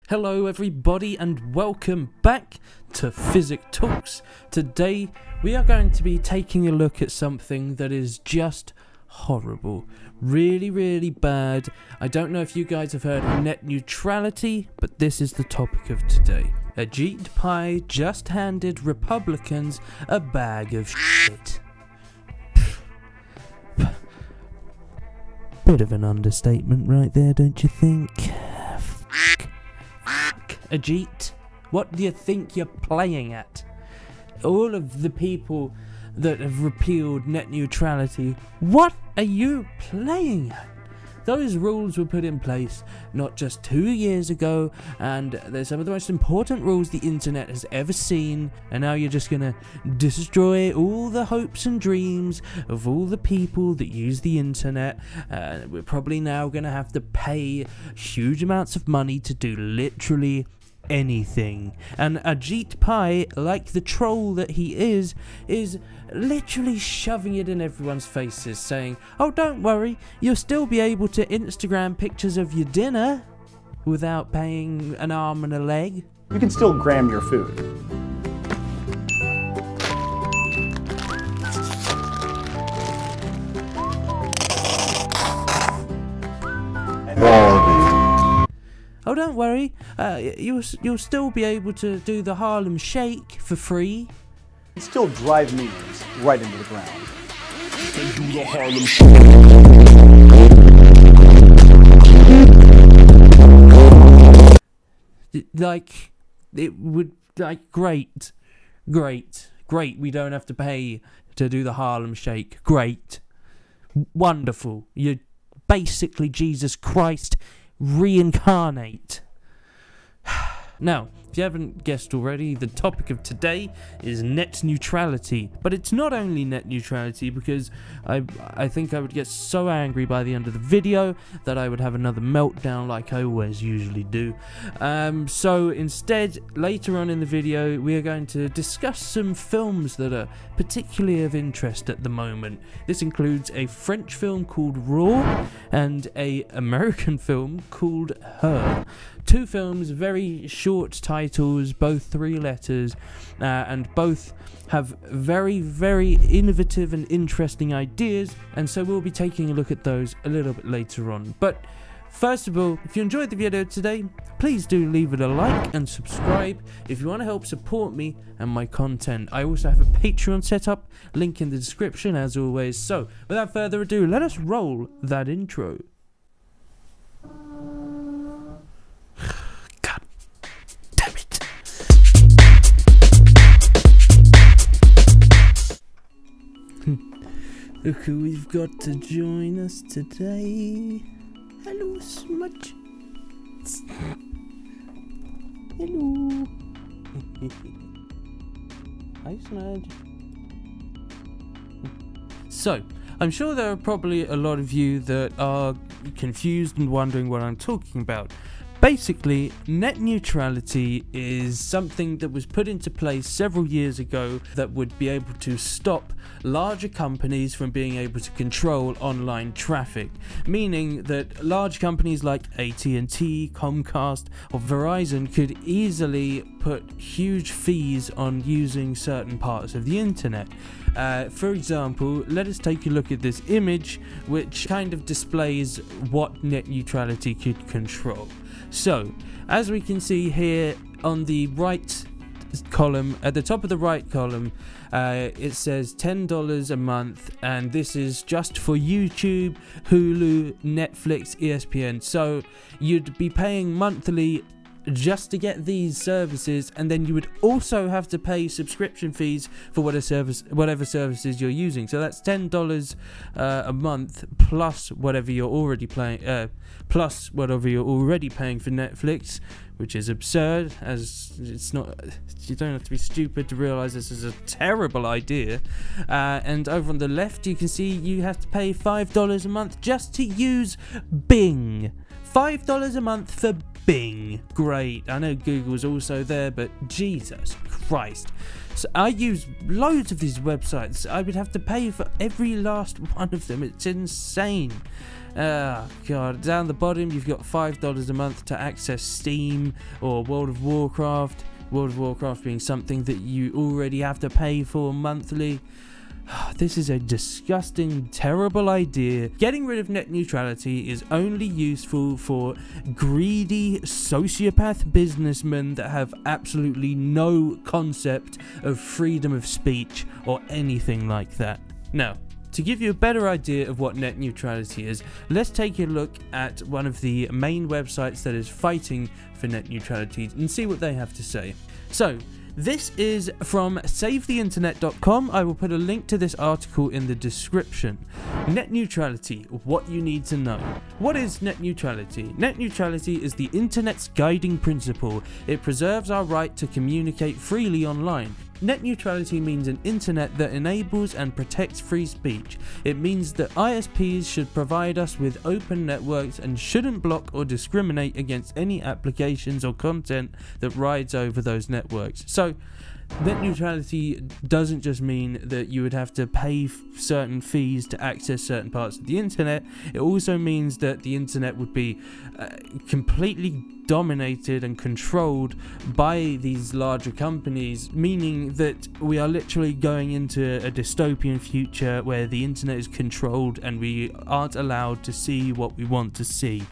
Hello everybody and welcome back to Phyzik Talks. Today we are going to be taking a look at something that is just horrible. Really bad. I don't know if you guys have heard of net neutrality, but this is the topic of today. Ajit Pai just handed Republicans a bag of shit. Bit of an understatement right there, don't you think? Ajit, what do you think you're playing at? All of the people that have repealed net neutrality, what are you playing at? Those rules were put in place not just 2 years ago, and they're some of the most important rules the internet has ever seen, and now you're just gonna destroy all the hopes and dreams of all the people that use the internet. We're probably now gonna have to pay huge amounts of money to do literally anything, and Ajit Pai, like the troll that he is literally shoving it in everyone's faces, saying, oh, don't worry, you'll still be able to Instagram pictures of your dinner without paying an arm and a leg. You can still gram your food. Oh, don't worry, you'll still be able to do the Harlem Shake for free. You can still drive memes right into the ground. And do the Harlem Shake. Like, it would, like, great, we don't have to pay to do the Harlem Shake. Great. Wonderful. You're basically Jesus Christ reincarnate. Now, if you haven't guessed already, the topic of today is net neutrality. But it's not only net neutrality, because I think I would get so angry by the end of the video that I would have another meltdown like I always usually do. So instead, later on in the video, we are going to discuss some films that are particularly of interest at the moment. This includes a French film called Raw and an American film called Her. Two films, very short titles, both 3 letters, and both have very innovative and interesting ideas, and so we'll be taking a look at those a little bit later on. But first of all, if you enjoyed the video today, please do leave it a like and subscribe if you want to help support me and my content. I also have a Patreon set up, link in the description as always. So without further ado, let us roll that intro. Look who we've got to join us today. Hello, Smudge. Hello. Hi, Smudge. So, I'm sure there are probably a lot of you that are confused and wondering what I'm talking about. Basically, net neutrality is something that was put into place several years ago that would be able to stop larger companies from being able to control online traffic, meaning that large companies like AT&T, Comcast or Verizon could easily put huge fees on using certain parts of the internet. For example, let us take a look at this image which kind of displays what net neutrality could control. So, as we can see here on the right column, at the top of the right column, it says $10 a month, and this is just for YouTube, Hulu, Netflix, ESPN. So you'd be paying monthly just to get these services, and then you would also have to pay subscription fees for whatever services you're using. So that's $10 a month plus whatever you're already paying for Netflix, which is absurd, as it's not. You don't have to be stupid to realize this is a terrible idea. And over on the left, you can see you have to pay $5 a month just to use Bing. $5 a month for Bing, great. I know Google's also there, but Jesus Christ. So I use loads of these websites. I would have to pay for every last one of them. It's insane. Oh god, down the bottom you've got $5 a month to access Steam or World of Warcraft. World of Warcraft being something that you already have to pay for monthly. This is a disgusting, terrible idea. Getting rid of net neutrality is only useful for greedy sociopath businessmen that have absolutely no concept of freedom of speech or anything like that. Now, to give you a better idea of what net neutrality is, let's take a look at one of the main websites that is fighting for net neutrality and see what they have to say. So, this is from SaveTheInternet.com. I will put a link to this article in the description. Net neutrality, what you need to know. What is net neutrality? Net neutrality is the internet's guiding principle. It preserves our right to communicate freely online. Net neutrality means an internet that enables and protects free speech. It means that ISPs should provide us with open networks and shouldn't block or discriminate against any applications or content that rides over those networks. So, net neutrality doesn't just mean that you would have to pay certain fees to access certain parts of the internet. It also means that the internet would be completely dominated and controlled by these larger companies, meaning that we are literally going into a dystopian future where the internet is controlled and we aren't allowed to see what we want to see.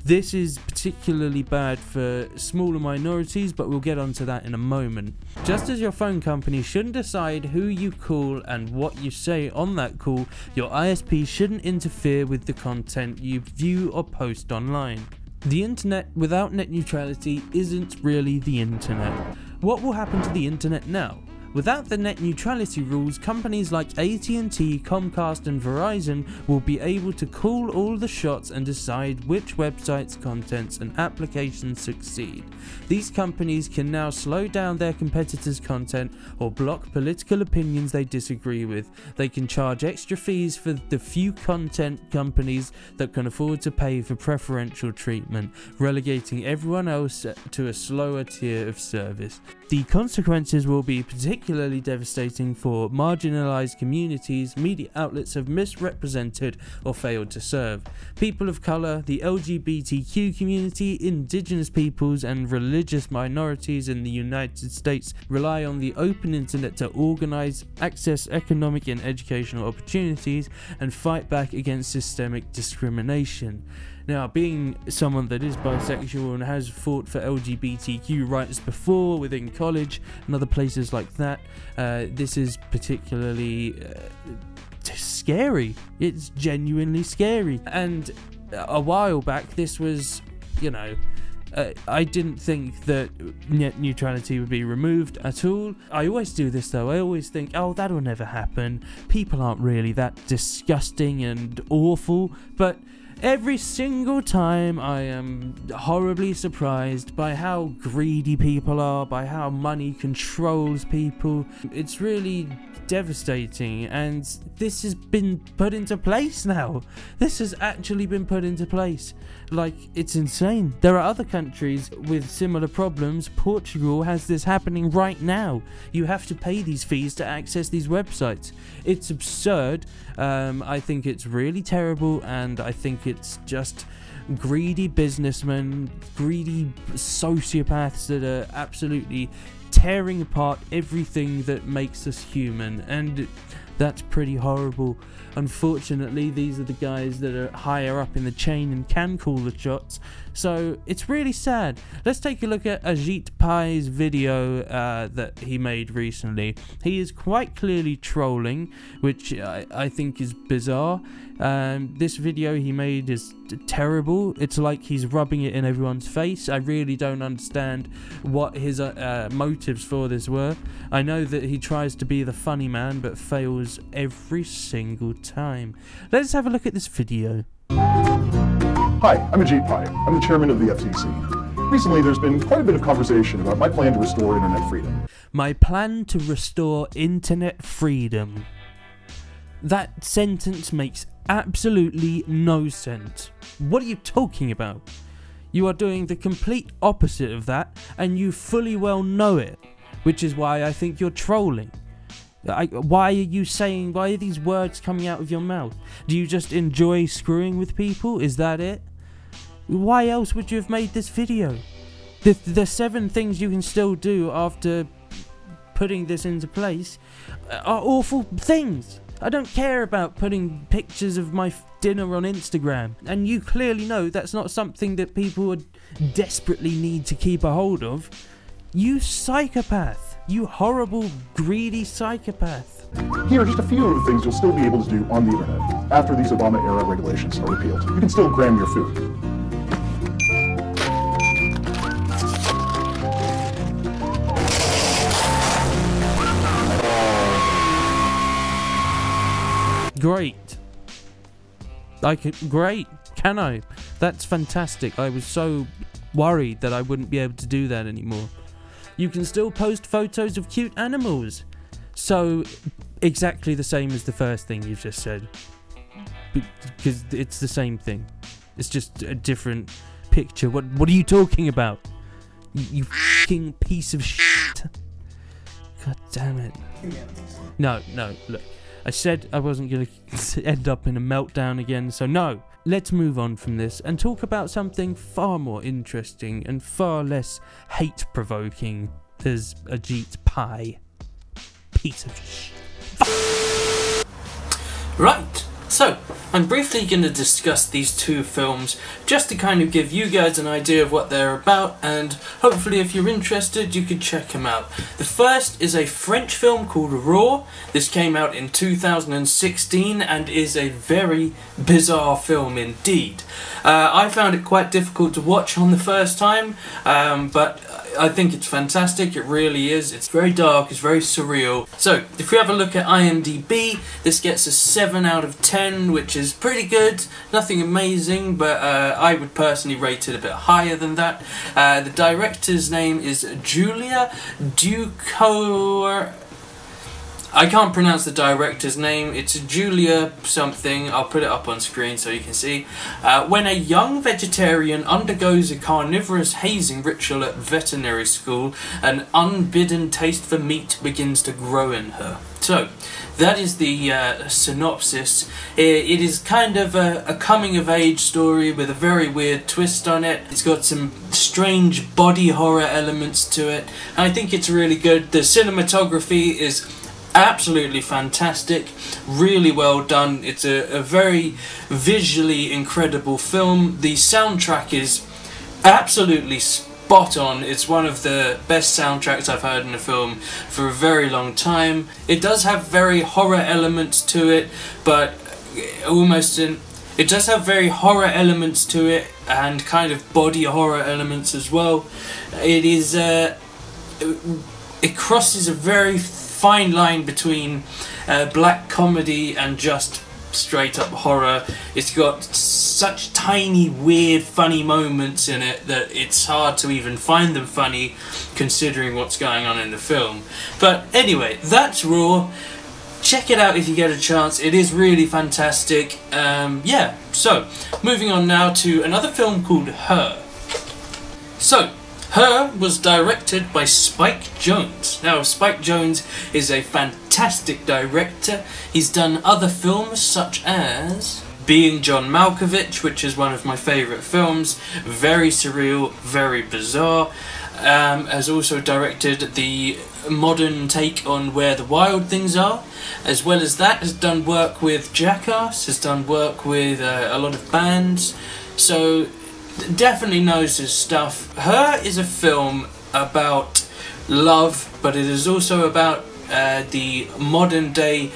This is particularly bad for smaller minorities, but we'll get onto that in a moment. Just as your phone company shouldn't decide who you call and what you say on that call, your ISP shouldn't interfere with the content you view or post online. The internet without net neutrality isn't really the internet. What will happen to the internet now? Without the net neutrality rules, companies like AT&T, Comcast and Verizon will be able to call all the shots and decide which websites, contents and applications succeed. These companies can now slow down their competitors' content or block political opinions they disagree with. They can charge extra fees for the few content companies that can afford to pay for preferential treatment, relegating everyone else to a slower tier of service. The consequences will be particularly devastating for marginalized communities media outlets have misrepresented or failed to serve. People of color, the LGBTQ community, indigenous peoples and religious minorities in the United States rely on the open internet to organize, access economic and educational opportunities, and fight back against systemic discrimination. Now, being someone that is bisexual and has fought for LGBTQ rights before within college and other places like that, this is particularly scary. It's genuinely scary. And a while back, this was, I didn't think that net neutrality would be removed at all. I always do this though. I always think, oh, that'll never happen. People aren't really that disgusting and awful. But every single time I am horribly surprised by how greedy people are, by how money controls people. It's really devastating, and this has been put into place now. This has actually been put into place. Like, it's insane. There are other countries with similar problems. Portugal has this happening right now. You have to pay these fees to access these websites. It's absurd. I think it's really terrible, and I think it's just greedy businessmen, greedy sociopaths that are absolutely tearing apart everything that makes us human, and that's pretty horrible. Unfortunately, these are the guys that are higher up in the chain and can call the shots, so it's really sad. Let's take a look at Ajit Pai's video that he made recently. He is quite clearly trolling, which I think is bizarre. This video he made is terrible. It's like he's rubbing it in everyone's face. I really don't understand what his motives for this were. I know that he tries to be the funny man, but fails every single time. Let's have a look at this video. Hi, I'm Ajit Pai. I'm the chairman of the FCC. Recently, there's been quite a bit of conversation about my plan to restore internet freedom. My plan to restore internet freedom. That sentence makes absolutely no sense. What are you talking about? You are doing the complete opposite of that, and you fully well know it, which is why I think you're trolling. Why are these words coming out of your mouth? Do you just enjoy screwing with people? Is that it? Why else would you have made this video? The 7 things you can still do after putting this into place are awful things. I don't care about putting pictures of my dinner on Instagram, and you clearly know that's not something that people would desperately need to keep a hold of. You psychopath. You horrible, greedy psychopath. Here are just a few of the things you'll still be able to do on the internet after these Obama-era regulations are repealed. You can still gram your food. Great. Great. Can I? That's fantastic. I was so worried that I wouldn't be able to do that anymore. You can still post photos of cute animals. So, exactly the same as the first thing you've just said. Because it's the same thing. It's just a different picture. What are you talking about? You fucking piece of shit. God damn it. No, look. I said I wasn't going to end up in a meltdown again, so no. Let's move on from this and talk about something far more interesting and far less hate-provoking. There's Ajit Pai. Piece of shit. Right. So, I'm briefly going to discuss these 2 films just to kind of give you guys an idea of what they're about, and hopefully if you're interested you could check them out. The first is a French film called Raw. This came out in 2016 and is a very bizarre film indeed. I found it quite difficult to watch on the first time, but I think it's fantastic. It really is. It's very dark, it's very surreal. So, if we have a look at IMDb, this gets a 7 out of 10, which is pretty good. Nothing amazing, but I would personally rate it a bit higher than that. The director's name is Julia Ducour. I can't pronounce the director's name. It's Julia something. I'll put it up on screen so you can see. When a young vegetarian undergoes a carnivorous hazing ritual at veterinary school, an unbidden taste for meat begins to grow in her. So, that is the synopsis. It is kind of a coming-of-age story with a very weird twist on it. It's got some strange body horror elements to it, and I think it's really good. The cinematography is absolutely fantastic, really well done. It's a very visually incredible film. The soundtrack is absolutely spot on. It's one of the best soundtracks I've heard in a film for a very long time. It does have very horror elements to it, but it does have very horror elements to it and kind of body horror elements as well. It is it crosses a very fine line between black comedy and just straight up horror. It's got such tiny, weird, funny moments in it that it's hard to even find them funny considering what's going on in the film. But anyway, that's Raw. Check it out if you get a chance. It is really fantastic. Yeah, so moving on now to another film called Her. So, Her was directed by Spike Jonze. Now, Spike Jonze is a fantastic director. He's done other films such as Being John Malkovich, which is one of my favourite films. Very surreal, very bizarre. Has also directed the modern take on Where the Wild Things Are. As well as that, has done work with Jackass, has done work with a lot of bands. So, definitely knows his stuff. Her is a film about love, but it is also about the modern day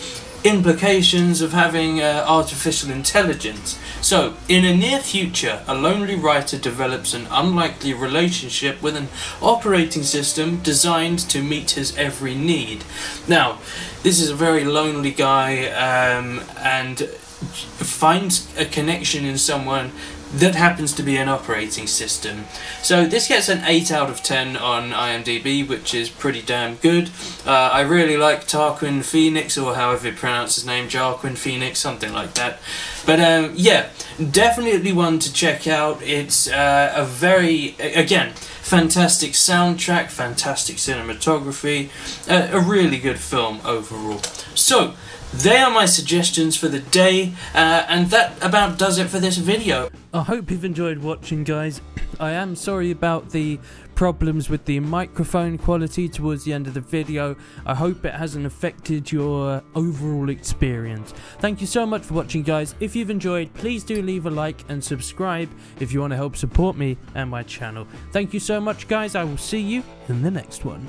implications of having artificial intelligence. So, in a near future, a lonely writer develops an unlikely relationship with an operating system designed to meet his every need. Now, this is a very lonely guy and finds a connection in someone that happens to be an operating system. So this gets an 8 out of 10 on IMDb, which is pretty damn good. I really like Tarquin Phoenix, or however you pronounce his name, Jarquin Phoenix, something like that. But yeah, definitely one to check out. It's a very, again, fantastic soundtrack, fantastic cinematography, a really good film overall. So, they are my suggestions for the day, and that about does it for this video. I hope you've enjoyed watching, guys. I am sorry about the problems with the microphone quality towards the end of the video. I hope it hasn't affected your overall experience. Thank you so much for watching, guys. If you've enjoyed, please do leave a like and subscribe if you want to help support me and my channel. Thank you so much, guys. I will see you in the next one.